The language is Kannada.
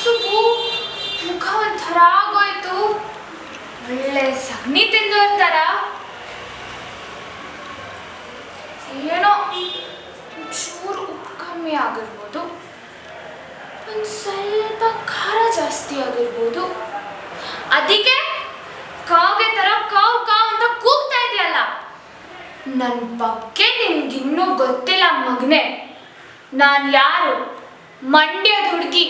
ಸುಬ್ಬು ಮುಖ ಒಂಥರ ಆಗೋಯ್ತು. ಒಳ್ಳೆ ಸಗಣಿ ತಿಂದೋರ್ ಥರ. ಏನೋ ಚೂರು ಉಪ್ಪು ಕಮ್ಮಿ ಆಗಿರ್ಬೋದು, ಒಂದು ಸ್ವಲ್ಪ ಖಾರ ಜಾಸ್ತಿ ಆಗಿರ್ಬೋದು. ಅದಕ್ಕೆ ಕಾಗೆ ಥರ ಕಾವು ಕಾವು ಅಂತ ಕೂಗ್ತಾ ಇದೆಯಲ್ಲ. ನನ್ನ ಬಗ್ಗೆ ನಿನ್ಗಿನ್ನೂ ಗೊತ್ತಿಲ್ಲ ಮಗನೆ. ನಾನು ಯಾರು? ಮಂಡ್ಯದ ಹುಡುಗಿ.